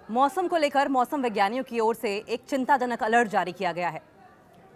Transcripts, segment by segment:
मौसम को लेकर मौसम वैज्ञानिकों की ओर से एक चिंताजनक अलर्ट जारी किया गया है,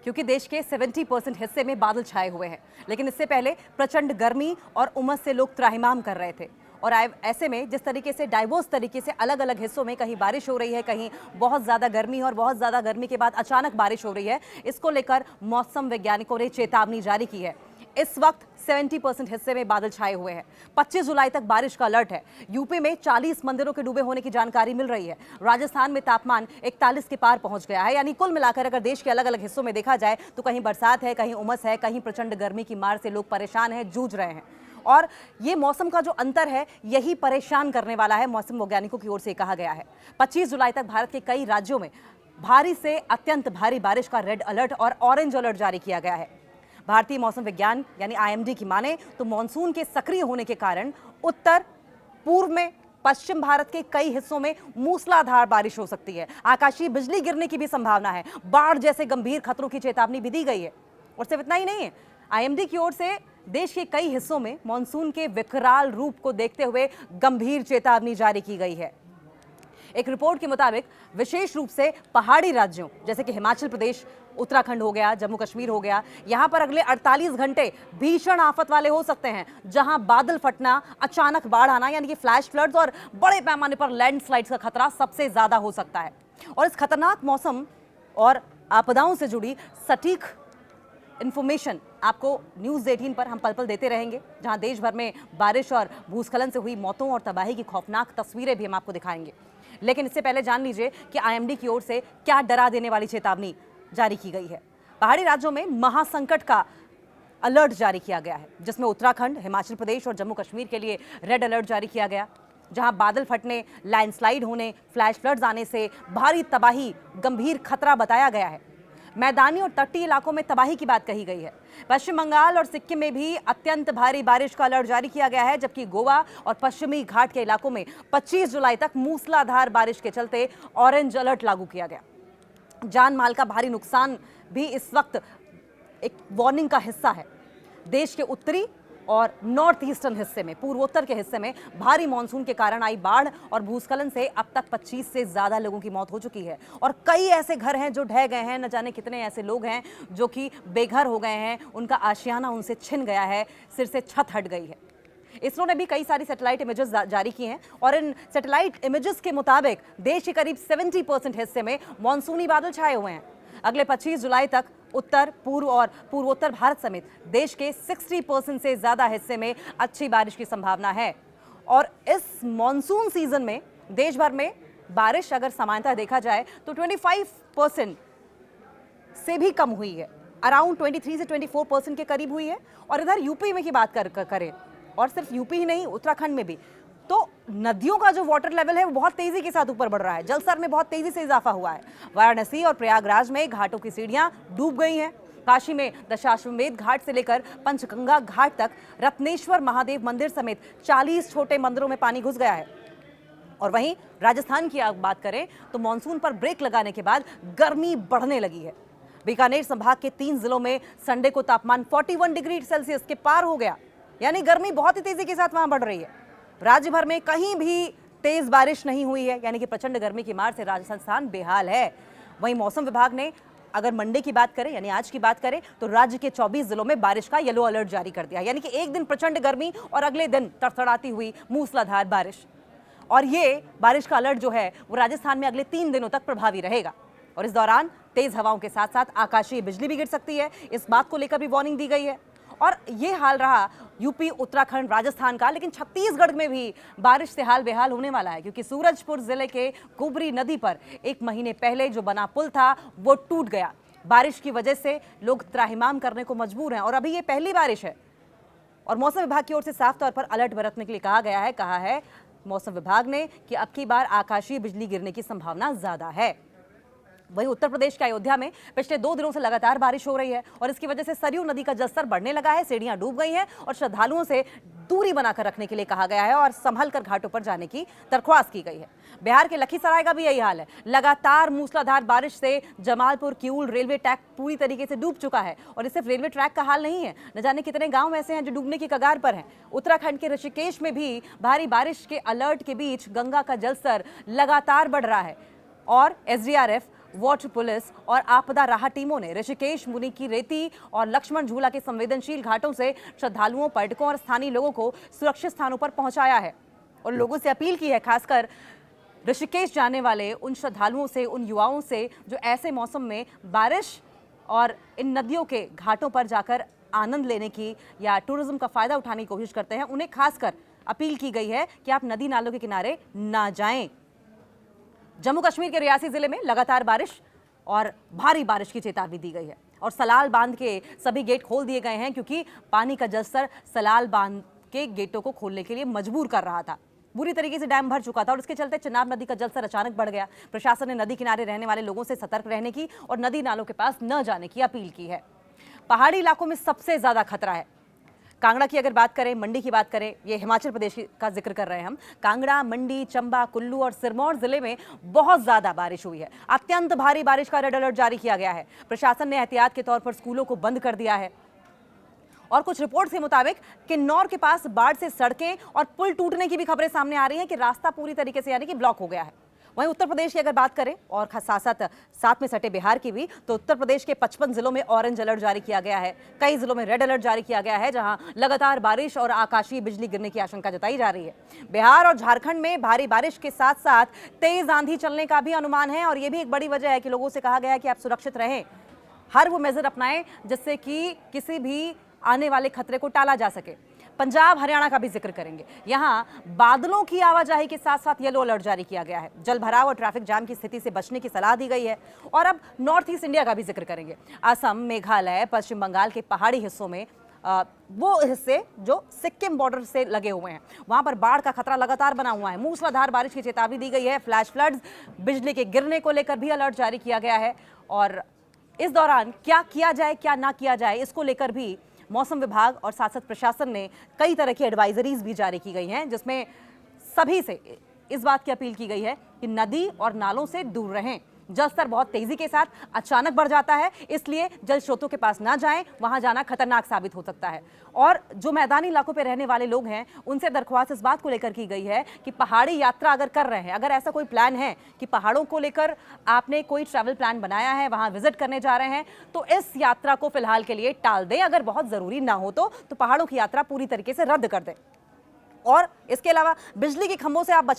क्योंकि देश के 70% हिस्से में बादल छाए हुए हैं। लेकिन इससे पहले प्रचंड गर्मी और उमस से लोग त्राहिमाम कर रहे थे। और ऐसे में जिस तरीके से डाइवर्स तरीके से अलग अलग हिस्सों में कहीं बारिश हो रही है, कहीं बहुत ज़्यादा गर्मी और बहुत ज़्यादा गर्मी के बाद अचानक बारिश हो रही है, इसको लेकर मौसम वैज्ञानिकों ने चेतावनी जारी की है। इस वक्त 70% हिस्से में बादल छाए हुए हैं। 25 जुलाई तक बारिश का अलर्ट है। यूपी में 40 मंदिरों के डूबे होने की जानकारी मिल रही है। राजस्थान में तापमान 41 के पार पहुंच गया है। यानी कुल मिलाकर अगर देश के अलग अलग हिस्सों में देखा जाए तो कहीं बरसात है, कहीं उमस है, कहीं प्रचंड गर्मी की मार से लोग परेशान हैं, जूझ रहे हैं। और ये मौसम का जो अंतर है, यही परेशान करने वाला है, मौसम वैज्ञानिकों की ओर से कहा गया है। 25 जुलाई तक भारत के कई राज्यों में भारी से अत्यंत भारी बारिश का रेड अलर्ट और ऑरेंज अलर्ट जारी किया गया है। भारतीय मौसम विज्ञान यानी आईएमडी की माने तो मानसून के सक्रिय होने के कारण उत्तर पूर्व में पश्चिम भारत के कई हिस्सों में मूसलाधार बारिश हो सकती है। आकाशीय बिजली गिरने की भी संभावना है। बाढ़ जैसे गंभीर खतरों की चेतावनी भी दी गई है। और सिर्फ इतना ही नहीं है, आईएमडी की ओर से देश के कई हिस्सों में मानसून के विकराल रूप को देखते हुए गंभीर चेतावनी जारी की गई है। एक रिपोर्ट के मुताबिक विशेष रूप से पहाड़ी राज्यों जैसे कि हिमाचल प्रदेश, उत्तराखंड हो गया, जम्मू कश्मीर हो गया, यहां पर अगले 48 घंटे भीषण आफत वाले हो सकते हैं, जहां बादल फटना, अचानक बाढ़ आना यानी कि फ्लैश फ्लड्स और बड़े पैमाने पर लैंडस्लाइड्स का खतरा सबसे ज्यादा हो सकता है। और इस खतरनाक मौसम और आपदाओं से जुड़ी सटीक इन्फॉर्मेशन आपको न्यूज़ 18 पर हम पल पल देते रहेंगे, जहां देश भर में बारिश और भूस्खलन से हुई मौतों और तबाही की खौफनाक तस्वीरें भी हम आपको दिखाएंगे। लेकिन इससे पहले जान लीजिए कि आईएमडी की ओर से क्या डरा देने वाली चेतावनी जारी की गई है। पहाड़ी राज्यों में महासंकट का अलर्ट जारी किया गया है, जिसमें उत्तराखंड, हिमाचल प्रदेश और जम्मू कश्मीर के लिए रेड अलर्ट जारी किया गया, जहां बादल फटने, लैंडस्लाइड होने, फ्लैश फ्लड्स आने से भारी तबाही गंभीर खतरा बताया गया है। मैदानी और तटीय इलाकों में तबाही की बात कही गई है। पश्चिम बंगाल और सिक्किम में भी अत्यंत भारी बारिश का अलर्ट जारी किया गया है, जबकि गोवा और पश्चिमी घाट के इलाकों में 25 जुलाई तक मूसलाधार बारिश के चलते ऑरेंज अलर्ट लागू किया गया। जान माल का भारी नुकसान भी इस वक्त एक वार्निंग का हिस्सा है। देश के उत्तरी और नॉर्थ ईस्टर्न हिस्से में, पूर्वोत्तर के हिस्से में भारी मानसून के कारण आई बाढ़ और भूस्खलन से अब तक 25 से ज्यादा लोगों की मौत हो चुकी है। और कई ऐसे घर हैं जो ढह गए हैं। न जाने कितने ऐसे लोग हैं जो कि बेघर हो गए हैं, उनका आशियाना उनसे छिन गया है, सिर से छत हट गई है। इसरो ने भी कई सारी सैटेलाइट इमेजेस जारी की हैं और इन सैटेलाइट इमेजेस के मुताबिक देश के करीब 70% हिस्से में मानसूनी बादल छाए हुए हैं। अगले 25 जुलाई तक उत्तर, पूर्व और पूर्वोत्तर भारत समेत देश के 60% से ज्यादा हिस्से में अच्छी बारिश की संभावना है। और इस मानसून सीजन में देश भर में बारिश अगर सामान्यतः देखा जाए तो 25% से भी कम हुई है, अराउंड 23 से 24% के करीब हुई है। और इधर यूपी में की बात करें, और सिर्फ यूपी ही नहीं, उत्तराखंड में भी, तो नदियों का जो वाटर लेवल है वो बहुत तेजी के साथ ऊपर बढ़ रहा है। जलस्तर में बहुत तेजी से इजाफा हुआ है। वाराणसी और प्रयागराज में घाटों की सीढ़ियां डूब गई हैं। काशी में दशाश्वमेध घाट से लेकर पंचगंगा घाट तक रत्नेश्वर महादेव मंदिर समेत 40 छोटे मंदिरों में पानी घुस गया है। और वहीं राजस्थान की बात करें तो मानसून पर ब्रेक लगाने के बाद गर्मी बढ़ने लगी है। बीकानेर संभाग के 3 जिलों में संडे को तापमान 41 डिग्री सेल्सियस के पार हो गया, यानी गर्मी बहुत ही तेजी के साथ वहां बढ़ रही है। राज्य भर में कहीं भी तेज बारिश नहीं हुई है, यानी कि प्रचंड गर्मी की मार से राजस्थान बेहाल है। वहीं मौसम विभाग ने अगर मंडे की बात करें यानी आज की बात करें तो राज्य के 24 जिलों में बारिश का येलो अलर्ट जारी कर दिया, यानी कि एक दिन प्रचंड गर्मी और अगले दिन तड़तड़ाती हुई मूसलाधार बारिश। और ये बारिश का अलर्ट जो है वो राजस्थान में अगले 3 दिनों तक प्रभावी रहेगा। और इस दौरान तेज हवाओं के साथ साथ आकाशीय बिजली भी गिर सकती है, इस बात को लेकर भी वार्निंग दी गई है। और ये हाल रहा यूपी, उत्तराखंड, राजस्थान का, लेकिन छत्तीसगढ़ में भी बारिश से हाल बेहाल होने वाला है, क्योंकि सूरजपुर जिले के कुबरी नदी पर 1 महीने पहले जो बना पुल था वो टूट गया। बारिश की वजह से लोग त्राहिमाम करने को मजबूर हैं और अभी ये पहली बारिश है। और मौसम विभाग की ओर से साफ तौर पर अलर्ट बरतने के लिए कहा है मौसम विभाग ने कि अब की बार आकाशीय बिजली गिरने की संभावना ज्यादा है। वहीं उत्तर प्रदेश के अयोध्या में पिछले 2 दिनों से लगातार बारिश हो रही है और इसकी वजह से सरयू नदी का जलस्तर बढ़ने लगा है, सीढ़ियां डूब गई हैं और श्रद्धालुओं से दूरी बनाकर रखने के लिए कहा गया है और संभल कर घाटों पर जाने की दरख्वास्त की गई है। बिहार के लखीसराय का भी यही हाल है। लगातार मूसलाधार बारिश से जमालपुर किऊल रेलवे ट्रैक पूरी तरीके से डूब चुका है और इस सिर्फ रेलवे ट्रैक का हाल नहीं है, न जाने कितने गांव ऐसे हैं जो डूबने की कगार पर हैं। उत्तराखंड के ऋषिकेश में भी भारी बारिश के अलर्ट के बीच गंगा का जलस्तर लगातार बढ़ रहा है और एसडीआरएफ, वाटर पुलिस और आपदा राहत टीमों ने ऋषिकेश, मुनि की रेती और लक्ष्मण झूला के संवेदनशील घाटों से श्रद्धालुओं, पर्यटकों और स्थानीय लोगों को सुरक्षित स्थानों पर पहुंचाया है और लोगों से अपील की है, खासकर ऋषिकेश जाने वाले उन श्रद्धालुओं से, उन युवाओं से जो ऐसे मौसम में बारिश और इन नदियों के घाटों पर जाकर आनंद लेने की या टूरिज्म का फायदा उठाने की कोशिश करते हैं, उन्हें खासकर अपील की गई है कि आप नदी नालों के किनारे ना जाएं। जम्मू कश्मीर के रियासी जिले में लगातार बारिश और भारी बारिश की चेतावनी दी गई है और सलाल बांध के सभी गेट खोल दिए गए हैं क्योंकि पानी का जलस्तर सलाल बांध के गेटों को खोलने के लिए मजबूर कर रहा था। बुरी तरीके से डैम भर चुका था और इसके चलते चिनाब नदी का जलस्तर अचानक बढ़ गया। प्रशासन ने नदी किनारे रहने वाले लोगों से सतर्क रहने की और नदी नालों के पास न जाने की अपील की है। पहाड़ी इलाकों में सबसे ज्यादा खतरा है। कांगड़ा की अगर बात करें, मंडी की बात करें, ये हिमाचल प्रदेश का जिक्र कर रहे हैं हम। कांगड़ा, मंडी, चंबा, कुल्लू और सिरमौर जिले में बहुत ज्यादा बारिश हुई है। अत्यंत भारी बारिश का रेड अलर्ट जारी किया गया है। प्रशासन ने एहतियात के तौर पर स्कूलों को बंद कर दिया है और कुछ रिपोर्ट्स के मुताबिक किन्नौर के पास बाढ़ से सड़कें और पुल टूटने की भी खबरें सामने आ रही हैं कि रास्ता पूरी तरीके से यानी कि ब्लॉक हो गया है। वहीं उत्तर प्रदेश की अगर बात करें और साथ में सटे बिहार की भी, तो उत्तर प्रदेश के 55 जिलों में ऑरेंज अलर्ट जारी किया गया है। कई जिलों में रेड अलर्ट जारी किया गया है जहां लगातार बारिश और आकाशीय बिजली गिरने की आशंका जताई जा रही है। बिहार और झारखंड में भारी बारिश के साथ साथ तेज आंधी चलने का भी अनुमान है और यह भी एक बड़ी वजह है कि लोगों से कहा गया है कि आप सुरक्षित रहें, हर वो मेजर अपनाएं जिससे कि किसी भी आने वाले खतरे को टाला जा सके। पंजाब, हरियाणा का भी जिक्र करेंगे। यहां बादलों की आवाजाही के साथ साथ येलो अलर्ट जारी किया गया है। जल भराव और ट्रैफिक जाम की स्थिति से बचने की सलाह दी गई है। और अब नॉर्थ ईस्ट इंडिया का भी जिक्र करेंगे। असम, मेघालय, पश्चिम बंगाल के पहाड़ी हिस्सों में वो हिस्से जो सिक्किम बॉर्डर से लगे हुए हैं, वहां पर बाढ़ का खतरा लगातार बना हुआ है। मूसलाधार बारिश की चेतावनी दी गई है। फ्लैश फ्लड्स, बिजली के गिरने को लेकर भी अलर्ट जारी किया गया है और इस दौरान क्या किया जाए, क्या ना किया जाए, इसको लेकर भी मौसम विभाग और साथ साथ प्रशासन ने कई तरह की एडवाइजरीज भी जारी की गई हैं, जिसमें सभी से इस बात की अपील की गई है कि नदी और नालों से दूर रहें। जलस्तर बहुत तेजी के साथ अचानक बढ़ जाता है, इसलिए जल स्रोतों के पास ना जाएं, वहां जाना खतरनाक साबित हो सकता है। और जो मैदानी इलाकों पर रहने वाले लोग हैं, उनसे दरख्वास्त इस बात को लेकर की गई है कि पहाड़ी यात्रा अगर कर रहे हैं, अगर ऐसा कोई प्लान है कि पहाड़ों को लेकर आपने कोई ट्रैवल प्लान बनाया है, वहां विजिट करने जा रहे हैं, तो इस यात्रा को फिलहाल के लिए टाल दें। अगर बहुत जरूरी ना हो तो पहाड़ों की यात्रा पूरी तरीके से रद्द कर दें। और इसके अलावा बिजली के खंभों से आप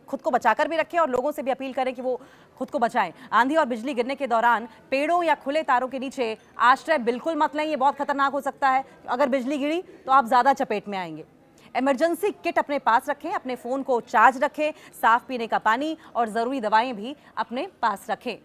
खुद को बचाकर भी रखें और लोगों से भी अपील करें कि वो खुद को बचाएं। आंधी और बिजली गिरने के दौरान पेड़ों या खुले तारों के नीचे आश्रय बिल्कुल मत लें, ये बहुत खतरनाक हो सकता है। अगर बिजली गिरी तो आप ज्यादा चपेट में आएंगे। इमरजेंसी किट अपने पास रखें, अपने फोन को चार्ज रखें, साफ पीने का पानी और जरूरी दवाएं भी अपने पास रखें।